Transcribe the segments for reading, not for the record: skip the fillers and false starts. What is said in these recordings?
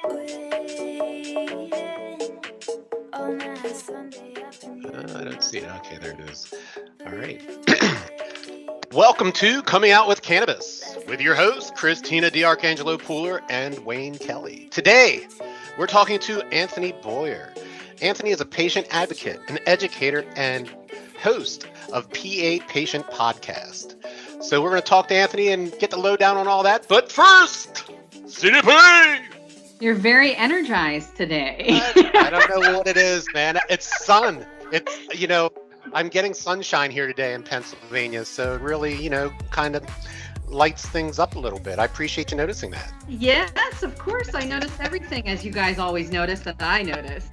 I don't see it. Okay, there it is. All right. Welcome to Coming Out with Cannabis with your hosts, Christina D'Arcangelo Pooler and Wayne Kelly. Today, we're talking to Anthony Boyer. Anthony is a patient advocate, an educator, and host of PA Patient Podcast. So we're going to talk to Anthony and get the lowdown on all that. But first, CDP! You're very energized today. I don't know what it is, man. It's sun. I'm getting sunshine here today in Pennsylvania, so it really, kind of lights things up a little bit. I appreciate you noticing that. Yes, of course. I notice everything, as you guys always notice that I notice.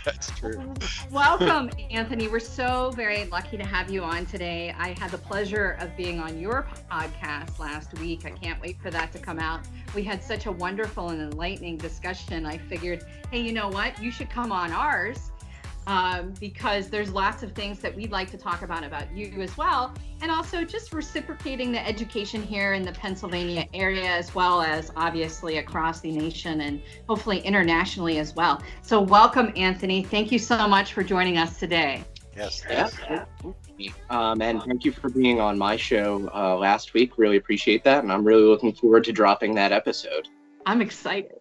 That's true. Welcome, Anthony. We're so very lucky to have you on today. I had the pleasure of being on your podcast last week. I can't wait for that to come out. We had such a wonderful and enlightening discussion. I figured, hey, you know what? You should come on ours. Because there's lots of things that we'd like to talk about you as well, and also just reciprocating the education here in the Pennsylvania area, as well as obviously across the nation and hopefully internationally as well. So welcome, Anthony. Thank you so much for joining us today. Yes. And thank you for being on my show last week. Really appreciate that, and I'm really looking forward to dropping that episode. I'm excited.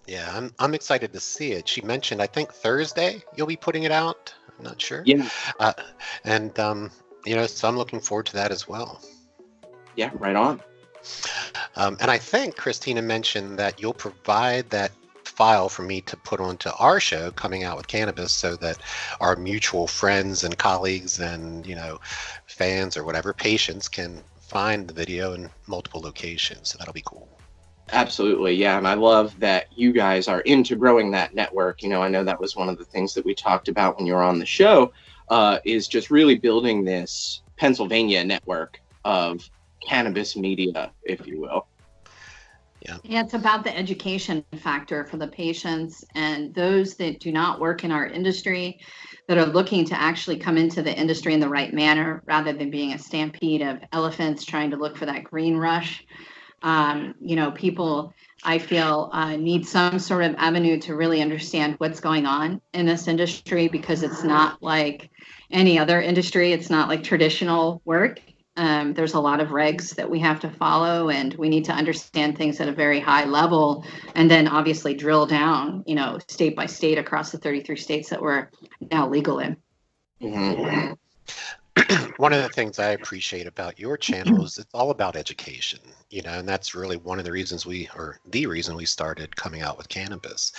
Yeah, I'm excited to see it. She mentioned, I think Thursday you'll be putting it out. I'm not sure. Yeah. So I'm looking forward to that as well. Yeah, right on. And I think Christina mentioned that you'll provide that file for me to put onto our show, Coming Out with Cannabis, so that our mutual friends and colleagues and, fans or whatever, patients can find the video in multiple locations. So that'll be cool. Absolutely, yeah, and I love that you guys are into growing that network. I know that was one of the things that we talked about when you were on the show, is just really building this Pennsylvania network of cannabis media, if you will. Yeah, it's about the education factor for the patients and those that do not work in our industry, that are looking to actually come into the industry in the right manner, rather than being a stampede of elephants trying to look for that green rush. People, I feel, need some sort of avenue to really understand what's going on in this industry, because it's not like any other industry. It's not like traditional work. There's a lot of regs that we have to follow, and we need to understand things at a very high level, and then obviously drill down, state by state across the 33 states that we're now legal in. Mm-hmm. One of the things I appreciate about your channel is it's all about education, and that's really one of the reasons the reason we started Coming Out with Cannabis.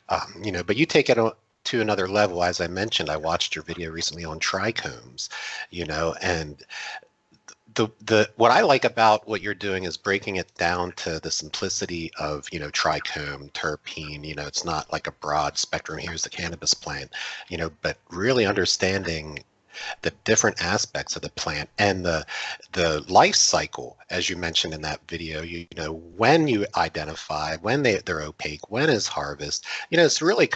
But you take it to another level. As I mentioned, I watched your video recently on trichomes, and the what I like about what you're doing is breaking it down to the simplicity of, trichome, terpene. It's not like a broad spectrum, here's the cannabis plant, but really understanding the different aspects of the plant and the life cycle, as you mentioned in that video. When you identify, when they're opaque, when is harvest. It's really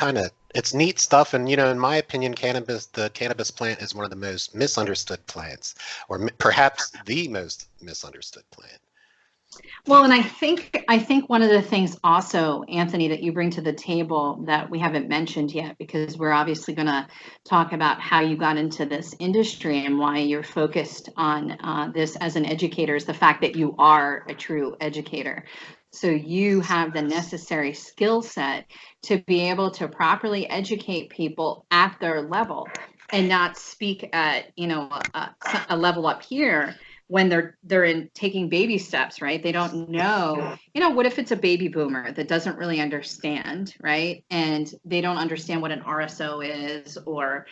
it's neat stuff. And in my opinion, the cannabis plant is one of the most misunderstood plants, or perhaps the most misunderstood plant. Well, and I think one of the things also, Anthony, that you bring to the table that we haven't mentioned yet, because we're obviously going to talk about how you got into this industry and why you're focused on this as an educator, is the fact that you are a true educator. So you have the necessary skill set to be able to properly educate people at their level, and not speak at, a level up here when they're in taking baby steps, right? They don't know, what if it's a baby boomer that doesn't really understand, right? And they don't understand what an RSO is, or,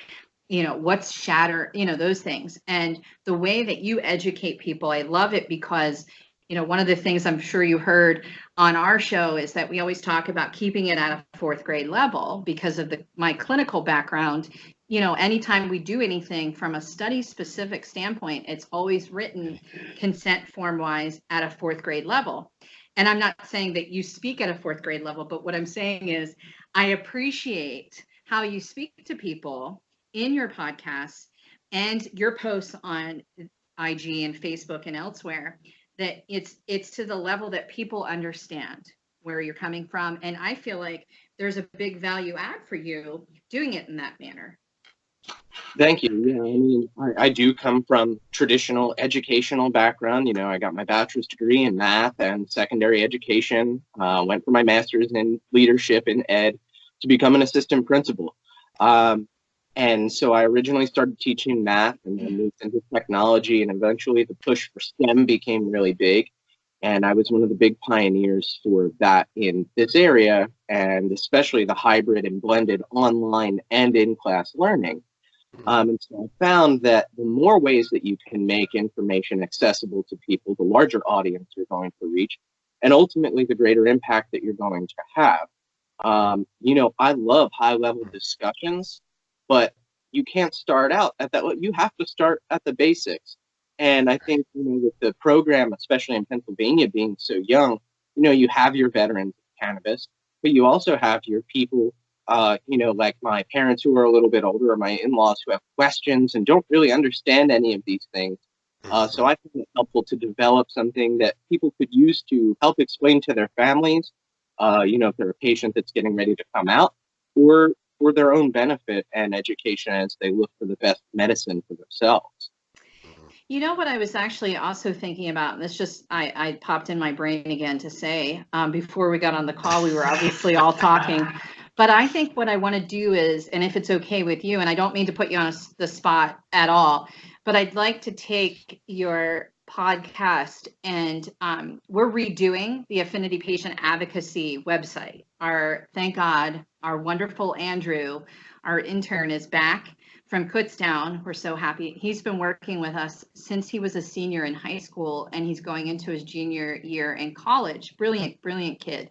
what's shatter, those things. And the way that you educate people, I love it, because, one of the things I'm sure you heard on our show is that we always talk about keeping it at a fourth grade level because of my clinical background. Anytime we do anything from a study specific standpoint, it's always written consent form wise at a fourth grade level. And I'm not saying that you speak at a fourth grade level, but what I'm saying is I appreciate how you speak to people in your podcasts and your posts on IG and Facebook and elsewhere, that it's to the level that people understand, where you're coming from. And I feel like there's a big value add for you doing it in that manner. Thank you. Yeah, I mean, I do come from traditional educational background. You know, I got my bachelor's degree in math and secondary education. Went for my master's in leadership in ed to become an assistant principal. And so I originally started teaching math and then moved into technology, and eventually the push for STEM became really big. And I was one of the big pioneers for that in this area, and especially the hybrid and blended online and in-class learning. And so I found that the more ways that you can make information accessible to people, the larger audience you're going to reach, and ultimately the greater impact that you're going to have. You know, I love high-level discussions, but you can't start out at that. You have to start at the basics. And I think, you know, with the program, especially in Pennsylvania being so young, you know, you have your veterans of cannabis, but you also have your people, you know, like my parents who are a little bit older, or my in-laws who have questions and don't really understand any of these things. So I think it's helpful to develop something that people could use to help explain to their families, you know, if they're a patient that's getting ready to come out, or for their own benefit and education as they look for the best medicine for themselves. You know what I was actually also thinking about, and this just, I popped in my brain again to say, before we got on the call, we were obviously all talking, but I think what I want to do is, and if it's okay with you, and I don't mean to put you on the spot at all, but I'd like to take your podcast and we're redoing the Affinity Patient Advocacy website. Thank God, our wonderful Andrew, our intern, is back from Kutztown. We're so happy. He's been working with us since he was a senior in high school, and he's going into his junior year in college. Brilliant, brilliant kid.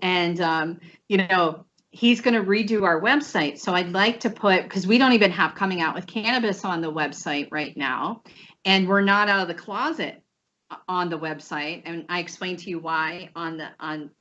And, you know, he's going to redo our website. So I'd like to put, because we don't even have Coming Out with Cannabis on the website right now, and we're not out of the closet on the website. And I explained to you why and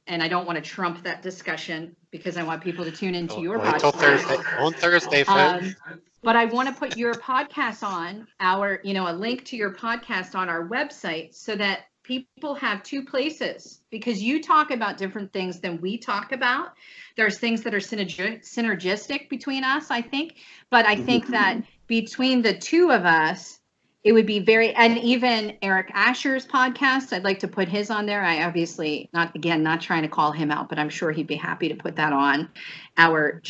I don't want to trump that discussion because I want people to tune into your podcast. On Thursday, folks. But I want to put your podcast on our, you know, a link to your podcast on our website so that people have two places, because you talk about different things than we talk about. There's things that are synergistic between us, I think. But I think that between the two of us, it would be and even Eric Asher's podcast, I'd like to put his on there. I obviously, not trying to call him out, but I'm sure he'd be happy to put that on our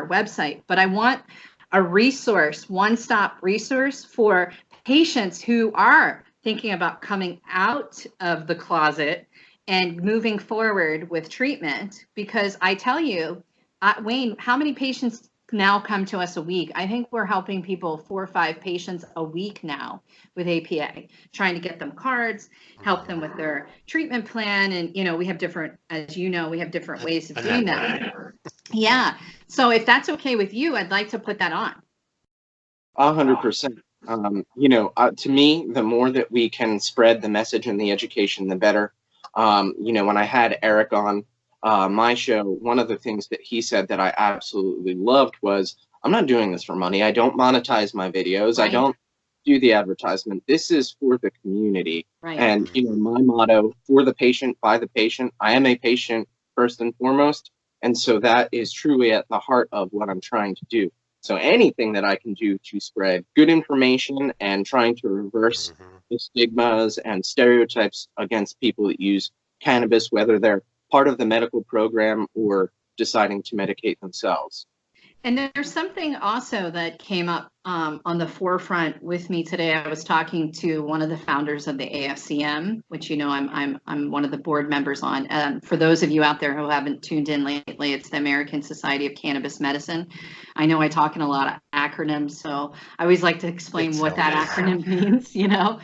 website. But I want a resource, one-stop resource for patients who are thinking about coming out of the closet and moving forward with treatment. Because I tell you, Wayne, how many patients now come to us a week? I think we're helping people 4 or 5 patients a week now with APA, trying to get them cards, help them with their treatment plan. And, you know, we have different, as you know, we have different ways of doing that. Yeah. So if that's okay with you, I'd like to put that on. 100%. You know, to me, the more that we can spread the message and the education, the better. You know, when I had Eric on my show, one of the things that he said that I absolutely loved was, I'm not doing this for money. I don't monetize my videos. Right. I don't do the advertisement. This is for the community. Right. And, you know, my motto, for the patient, by the patient. I am a patient first and foremost. And so that is truly at the heart of what I'm trying to do. So anything that I can do to spread good information and trying to reverse the stigmas and stereotypes against people that use cannabis, whether they're part of the medical program or deciding to medicate themselves. And there's something also that came up on the forefront with me today. I was talking to one of the founders of the AFCM, which, you know, I'm one of the board members on. For those of you out there who haven't tuned in lately, it's the American Society of Cannabis Medicine. I know I talk in a lot of acronyms, so I always like to explain what that acronym means, you know.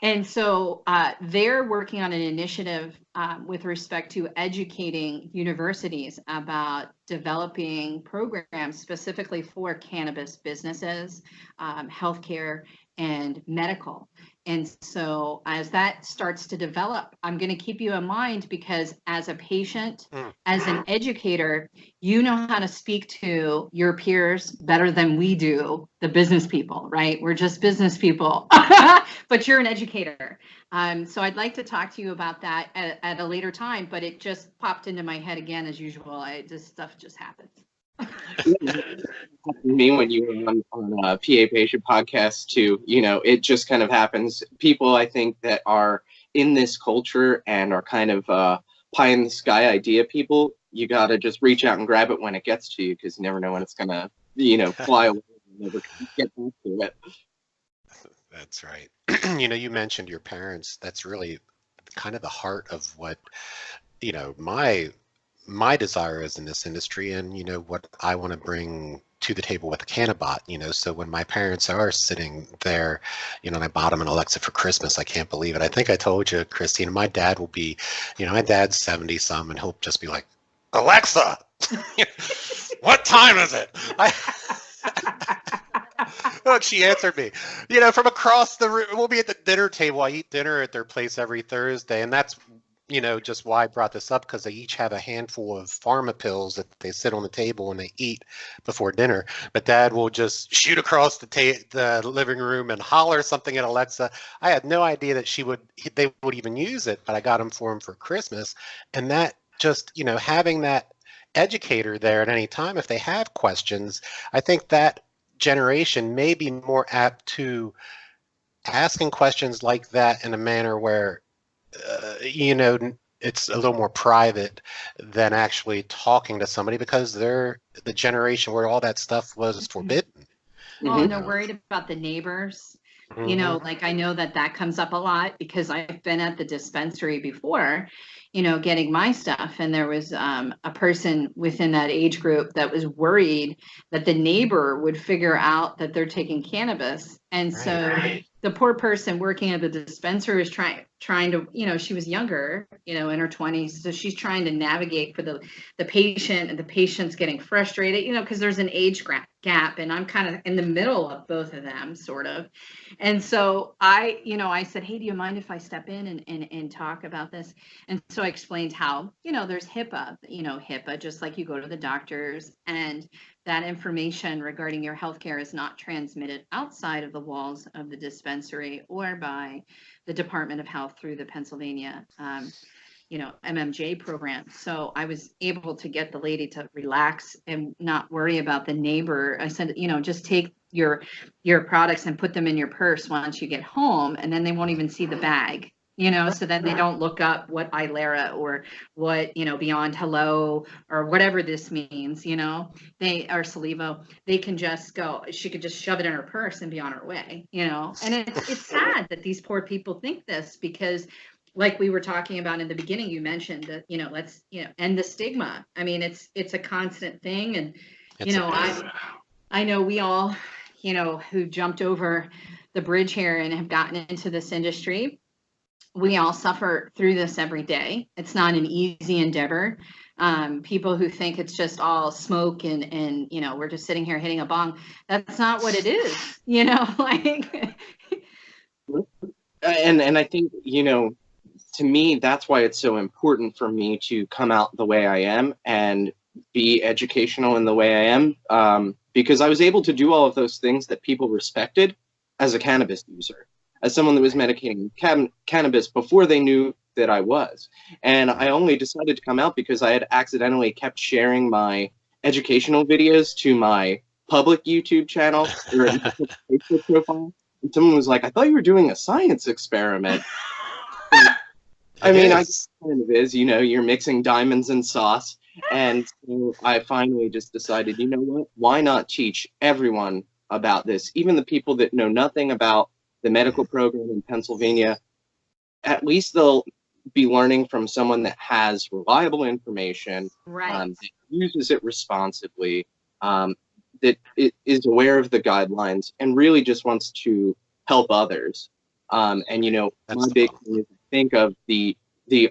And so they're working on an initiative with respect to educating universities about developing programs specifically for cannabis businesses, healthcare, and medical. And so as that starts to develop, I'm going to keep you in mind, because as a patient, as an educator, you know how to speak to your peers better than we do, the business people, right? We're just business people, but you're an educator. So I'd like to talk to you about that at a later time, but it just popped into my head again, as usual. This stuff just happens. Me when you were on a PA Patient podcast too, you know, it just kind of happens. People, I think, that are in this culture and are kind of pie in the sky idea people, you got to just reach out and grab it when it gets to you, because you never know when it's going to, you know, fly away and never get back to it. That's right. You know, you mentioned your parents. That's really kind of the heart of what, you know, my desire is in this industry, and, you know, what I want to bring to the table with the Cannabot, you know. So when my parents are sitting there, you know, and I bought them an Alexa for Christmas, I can't believe it. I think I told you, Christina, my dad will be, you know, my dad's 70 some, and he'll just be like, Alexa, what time is it? Look, she answered me, you know, from across the room. We'll be at the dinner table. I eat dinner at their place every Thursday, and that's, you know, just why I brought this up, because they each have a handful of pharma pills that they sit on the table and they eat before dinner. But Dad will just shoot across the living room and holler something at Alexa. I had no idea that they would even use it, but I got them for him for Christmas. And that just, you know, having that educator there at any time, if they have questions, I think that generation may be more apt to asking questions like that in a manner where, you know, it's a little more private than actually talking to somebody, because they're the generation where all that stuff was forbidden. Well, and they're worried about the neighbors. You know, like, I know that comes up a lot, because I've been at the dispensary before, you know, getting my stuff. And there was a person within that age group that was worried that the neighbor would figure out that they're taking cannabis. And so the poor person working at the dispensary is trying to, you know, she was younger, you know, in her 20s. So she's trying to navigate for the patient, and the patient's getting frustrated, you know, because there's an age gap, and I'm kind of in the middle of both of them, sort of. And so I said, hey, do you mind if I step in and talk about this? And so I explained how, you know, there's HIPAA, just like you go to the doctors, and that information regarding your healthcare is not transmitted outside of the walls of the dispensary or by the Department of Health through the Pennsylvania, MMJ program. So I was able to get the lady to relax and not worry about the neighbor. I said, you know, just take your products and put them in your purse once you get home, and then they won't even see the bag. You know, so then they don't look up what Ilera or what, you know, Beyond Hello or whatever this means, you know, or Salivo. They can just go, she could just shove it in her purse and be on her way, you know. And it's sad that these poor people think this, because like we were talking about in the beginning, you mentioned that, you know, let's, you know, end the stigma. I mean, it's a constant thing. And, you know, I know we all, you know, who jumped over the bridge here and have gotten into this industry, we all suffer through this every day. It's not an easy endeavor. People who think it's just all smoke and, you know, we're just sitting here hitting a bong. That's not what it is, you know, like. And I think, you know, to me, that's why it's so important for me to come out the way I am and be educational in the way I am, because I was able to do all of those things that people respected as a cannabis user, as someone that was medicating cannabis before they knew that I was. And I only decided to come out because I had accidentally kept sharing my educational videos to my public YouTube channel or Facebook profile. And someone was like, I thought you were doing a science experiment. I mean, I guess it kind of is, you know, you're mixing diamonds and sauce. And so I finally just decided, you know what, why not teach everyone about this? Even the people that know nothing about the medical program in Pennsylvania, at least they'll be learning from someone that has reliable information, that uses it responsibly, that is aware of the guidelines, and really just wants to help others. And, you know, my big thing is to think of the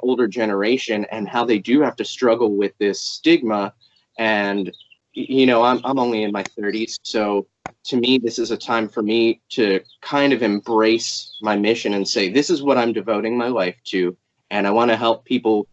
older generation and how they do have to struggle with this stigma. And, you know, I'm only in my 30s, so to me, this is a time for me to kind of embrace my mission and say, this is what I'm devoting my life to. And I want to help people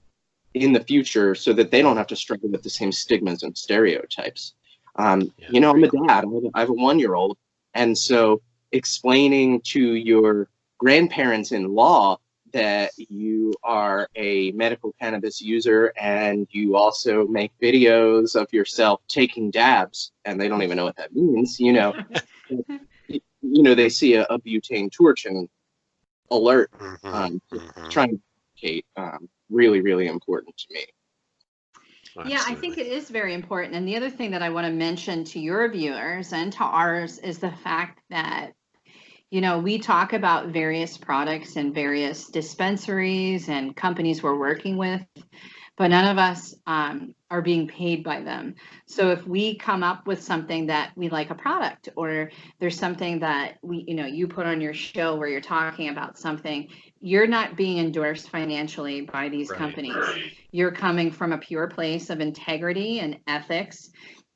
in the future so that they don't have to struggle with the same stigmas and stereotypes. You know, I'm a dad. I have a 1-year-old. And so explaining to your grandparents-in-law that you are a medical cannabis user and you also make videos of yourself taking dabs, and they don't even know what that means, you know. You know, they see a butane torch and alert, trying to educate, really, really important to me. Yeah, I think it is very important. And the other thing that I want to mention to your viewers and to ours is the fact that, you know, we talk about various products and various dispensaries and companies we're working with, but none of us are being paid by them. So if we come up with something that we like a product, or there's something that we, you know, you put on your show where you're talking about something, you're not being endorsed financially by these companies. You're coming from a pure place of integrity and ethics,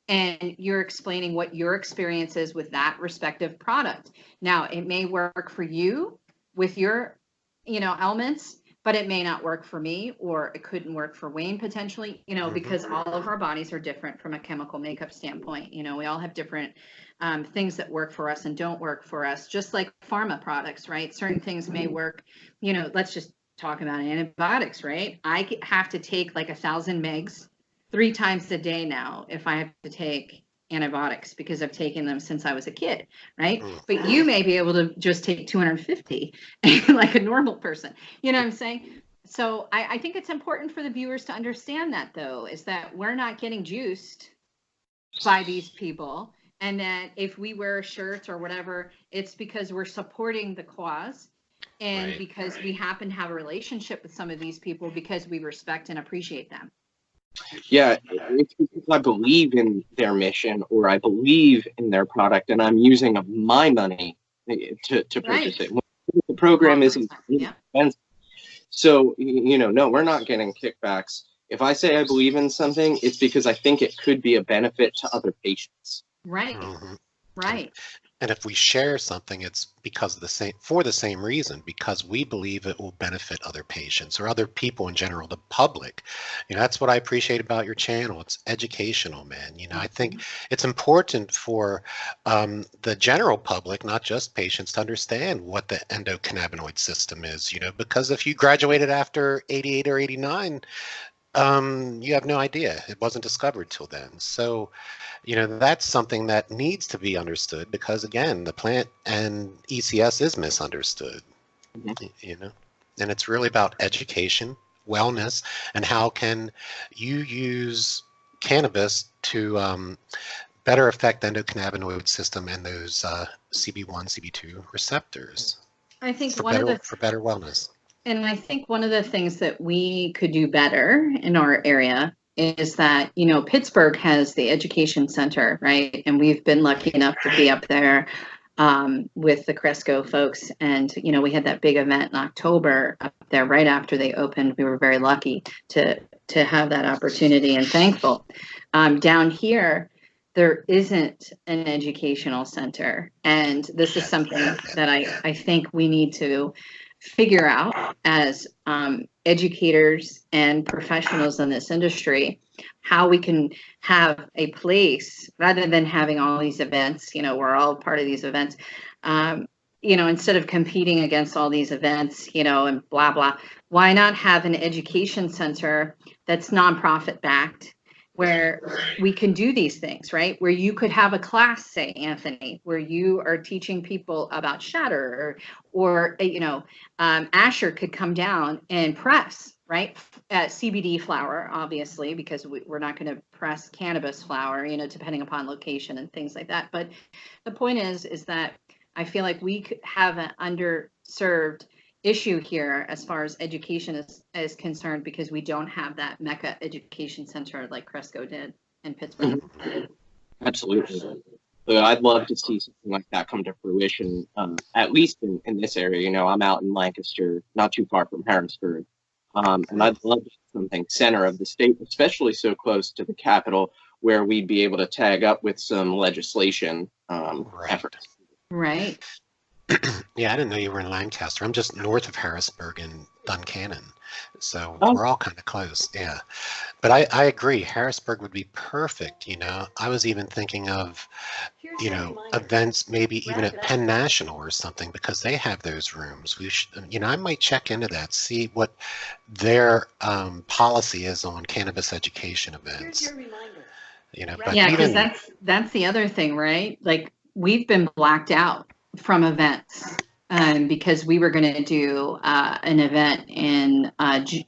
and you're explaining what your experience is with that respective product. Now, it may work for you with your, you know, elements, but it may not work for me, or it couldn't work for Wayne potentially, you know, because all of our bodies are different from a chemical makeup standpoint. You know, we all have different things that work for us and don't work for us, just like pharma products, right? Certain things may work, you know, let's just talk about antibiotics, right? I have to take like 1,000 megs 3 times a day now if I have to take antibiotics, because I've taken them since I was a kid, right? But you may be able to just take 250 like a normal person. You know what I'm saying? So I think it's important for the viewers to understand that, though, is that we're not getting juiced by these people. And that if we wear a shirt or whatever, it's because we're supporting the cause, and because we happen to have a relationship with some of these people because we respect and appreciate them. Yeah, if I believe in their mission, or I believe in their product, and I'm using my money to purchase it. The program isn't expensive. So, you know, no, we're not getting kickbacks. If I say I believe in something, it's because I think it could be a benefit to other patients. Right. Right. And if we share something, it's because of for the same reason, because we believe it will benefit other patients or other people in general, the public. You know, that's what I appreciate about your channel. It's educational, man. You know, I think it's important for the general public, not just patients, to understand what the endocannabinoid system is, you know, because if you graduated after 88 or 89, you have no idea. It wasn't discovered till then. So, you know, that's something that needs to be understood, because again, the plant and ECS is misunderstood, you know, and it's really about education, wellness, and how can you use cannabis to better affect the endocannabinoid system and those CB1, CB2 receptors. I think for better wellness. And I think one of the things that we could do better in our area is that, you know, Pittsburgh has the education center, right? And we've been lucky enough to be up there with the Cresco folks. And, you know, we had that big event in October up there right after they opened. We were very lucky to have that opportunity and thankful. Down here, there isn't an educational center. And this is something that I think we need to figure out as educators and professionals in this industry, how we can have a place rather than having all these events. You know, we're all part of these events. You know, instead of competing against all these events, you know, and blah, blah, why not have an education center that's nonprofit backed, where we can do these things, right? Where you could have a class, say, Anthony, where you are teaching people about shatter, or you know, Asher could come down and press, right? CBD flower, obviously, because we're not going to press cannabis flower, you know, depending upon location and things like that. But the point is that I feel like we could have an underserved issue here as far as education is concerned, because we don't have that Mecca education center like Cresco did in Pittsburgh. Absolutely. I'd love to see something like that come to fruition, at least in this area. You know, I'm out in Lancaster, not too far from Harrisburg. And I'd love to see something center of the state, especially so close to the capital, where we'd be able to tag up with some legislation Right. efforts. Right. Yeah, I didn't know you were in Lancaster. I'm just north of Harrisburg in Duncannon. So Oh, we're all kind of close. Yeah. But I agree. Harrisburg would be perfect. I was even thinking of, events maybe even at Penn National or something because they have those rooms. We should, I might check into that, see what their policy is on cannabis education events. But Yeah, because even, that's the other thing, right? Like we've been blacked out from events because we were going to do an event in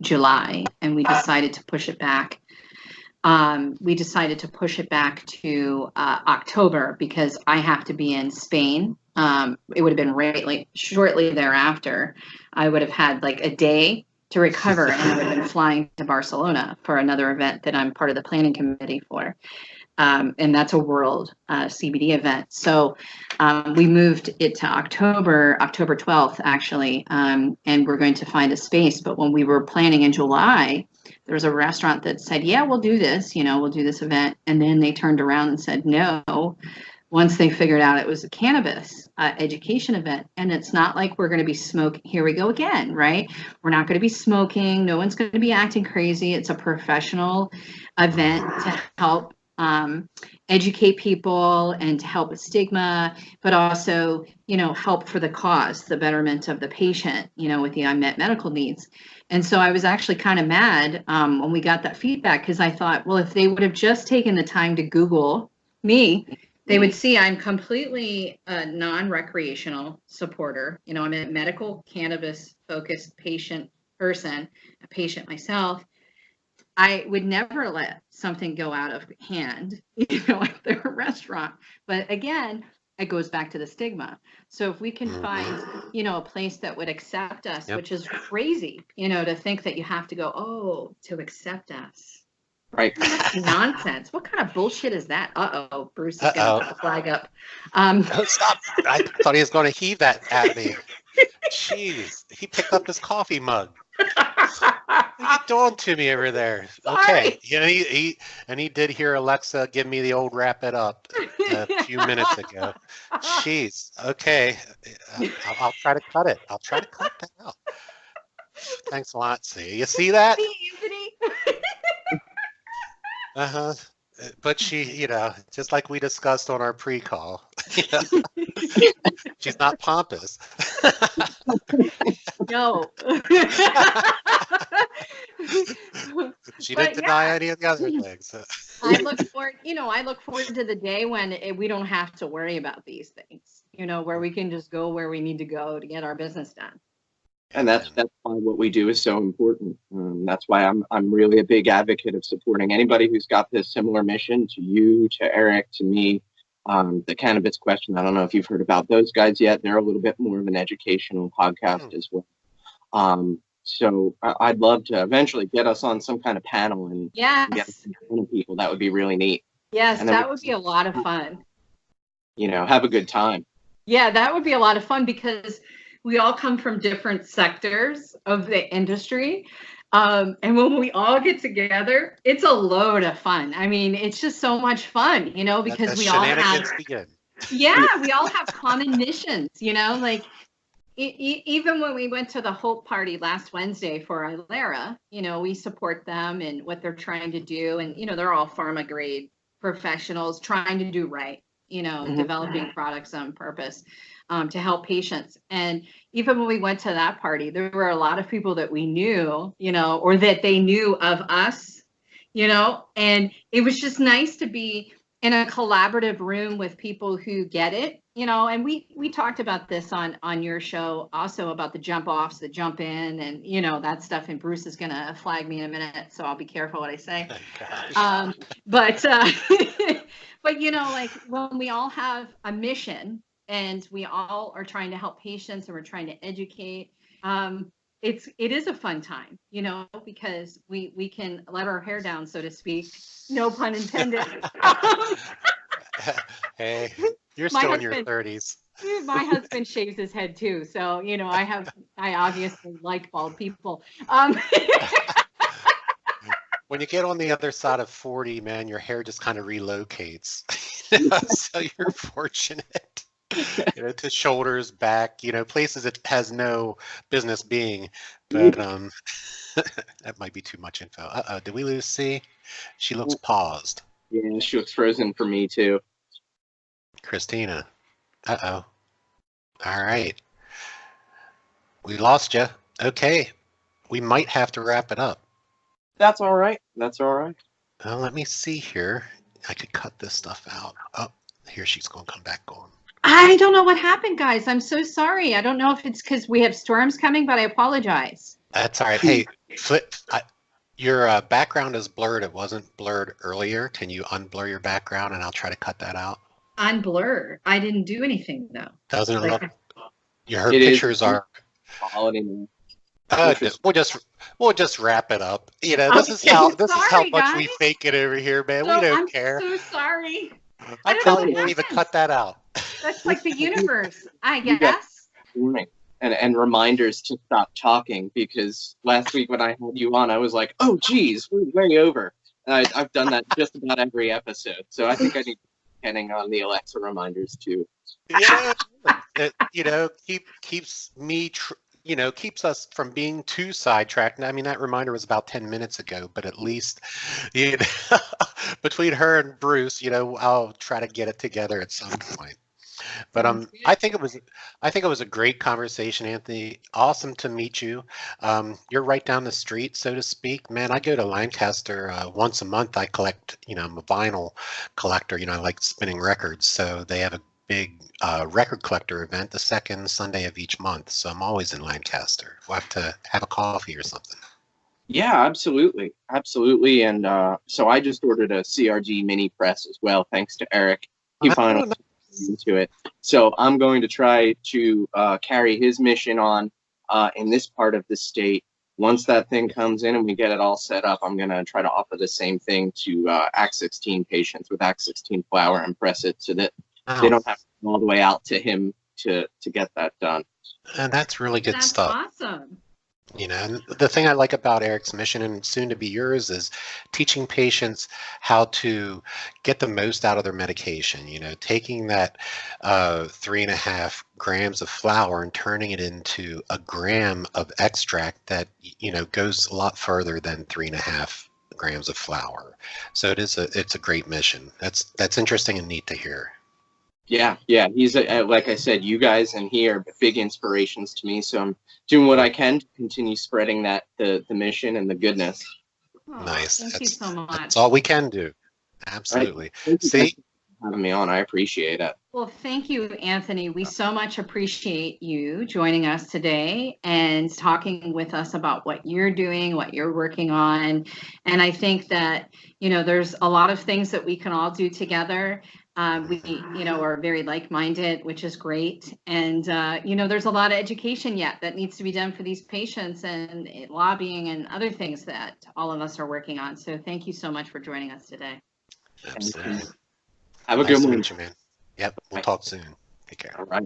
July, and we decided to push it back. We decided to push it back to October because I have to be in Spain. It would have been shortly thereafter. I would have had like a day to recover, and I would have been flying to Barcelona for another event that I'm part of the planning committee for. And that's a world CBD event. So we moved it to October 12th, actually, and we're going to find a space. But when we were planning in July, there was a restaurant that said, yeah, we'll do this, we'll do this event. And then they turned around and said, no, once they figured out it was a cannabis education event. And it's not like we're going to be smoking. Here we go again, right? We're not going to be smoking. No one's going to be acting crazy. It's a professional event to help educate people and to help with stigma, but also, help for the cause, the betterment of the patient, with the unmet medical needs. And so I was actually kind of mad when we got that feedback because I thought, well, if they would have just taken the time to Google me, they would see I'm completely a non-recreational supporter. I'm a medical cannabis focused patient person, a patient myself. I would never let something go out of hand, at their restaurant. But again, it goes back to the stigma. So if we can find, a place that would accept us, which is crazy, to think that you have to go, to accept us. Right. That's nonsense. What kind of bullshit is that? Uh-oh, Bruce is going to put the flag up. Stop. I thought he was going to heave that at me. Jeez, he picked up his coffee mug. What are you doing to me over there? Sorry. Okay, he did hear Alexa give me the old wrap it up a few minutes ago. Jeez. Okay, I'll try to cut it. I'll try to cut that out. Thanks a lot. You see that? Anthony. Uh-huh. But she, just like we discussed on our pre-call, she's not pompous. No. She didn't deny any of the other things. I look forward to the day when we don't have to worry about these things, where we can just go where we need to go to get our business done. And that's why what we do is so important. That's why I'm really a big advocate of supporting anybody who's got this similar mission to you, to Eric, to me. The Cannabis Question, I don't know if you've heard about those guys yet. They're a little bit more of an educational podcast as well. So I'd love to eventually get us on some kind of panel and get some people. That would be really neat. Yes, that would be a lot of fun. Have a good time. Yeah, that would be a lot of fun because we all come from different sectors of the industry. And when we all get together, it's a load of fun. I mean, it's just so much fun, because we all have, we all have common missions, like even when we went to the Hope Party last Wednesday for Ilera, we support them and what they're trying to do. And, they're all pharma grade professionals trying to do right, developing products on purpose. To help patients. And even when we went to that party, there were a lot of people that we knew, or that they knew of us, and it was just nice to be in a collaborative room with people who get it, and we talked about this on your show also about the jump offs, the jump in and, that stuff. And Bruce is going to flag me in a minute, so I'll be careful what I say. But like when we all have a mission, and we all are trying to help patients and we're trying to educate. It is a fun time, because we can let our hair down, so to speak. No pun intended. Hey, you're still in your 30s. My husband shaves his head too, so I obviously like bald people. when you get on the other side of 40, man, your hair just kind of relocates. So you're fortunate, to shoulders, back, places it has no business being. But that might be too much info. Uh-oh, did we lose C? She looks paused. Yeah, she looks frozen for me too. Christina. Uh-oh. All right. We lost you. Okay. We might have to wrap it up. That's all right. That's all right. Let me see here. I could cut this stuff out. Oh, here she's going to come back on. I don't know what happened, guys. I'm so sorry. I don't know if it's because we have storms coming, but I apologize. That's all right. Hey, Flip, your background is blurred. It wasn't blurred earlier. Can you unblur your background and I'll try to cut that out? Unblur. I didn't do anything though. Doesn't it look? Her pictures are quality. We'll just wrap it up. This is how much guys. we fake it over here, man. So, we don't care. I'm so sorry. I probably won't even cut that out. That's like the universe, I guess. And reminders to stop talking, because last week when I had you on, I was like, oh, geez, we're way over. And I've done that just about every episode. So I think I need to be depending on the Alexa reminders too. Yeah, keeps me, keeps us from being too sidetracked. I mean, that reminder was about 10 minutes ago, but at least, between her and Bruce, I'll try to get it together at some point. But I think it was a great conversation, Anthony. Awesome to meet you. You're right down the street, so to speak. Man, I go to Lancaster once a month. I collect, I'm a vinyl collector. I like spinning records, so they have a big record collector event the second Sunday of each month. So I'm always in Lancaster. We'll have to have a coffee or something. Yeah, absolutely. Absolutely. And so I just ordered a CRG mini press as well, thanks to Eric. He finally into it. So I'm going to try to carry his mission on in this part of the state. Once that thing comes in and we get it all set up, I'm going to try to offer the same thing to ACT-16 patients with ACT-16 flower and press it so that they don't have to go all the way out to him to get that done. And that's really good stuff. That's awesome. And the thing I like about Eric's mission, and soon to be yours, is teaching patients how to get the most out of their medication. Taking that 3.5 grams of flour and turning it into a gram of extract that goes a lot further than 3.5 grams of flour. So it's a great mission. That's interesting and neat to hear. Yeah, he's like I said, you guys and he are big inspirations to me. So I'm doing what I can to continue spreading the mission and the goodness. Oh, nice. Thank you so much. That's all we can do. Absolutely. Right. See, having me on, I appreciate it. Well, thank you, Anthony. We so much appreciate you joining us today and talking with us about what you're doing, what you're working on. And I think that, there's a lot of things that we can all do together. We, are very like-minded, which is great. And, there's a lot of education yet that needs to be done for these patients, and lobbying and other things that all of us are working on. So thank you so much for joining us today. Absolutely. Have a good one. Man. Yep. We'll talk soon. Take care. All right.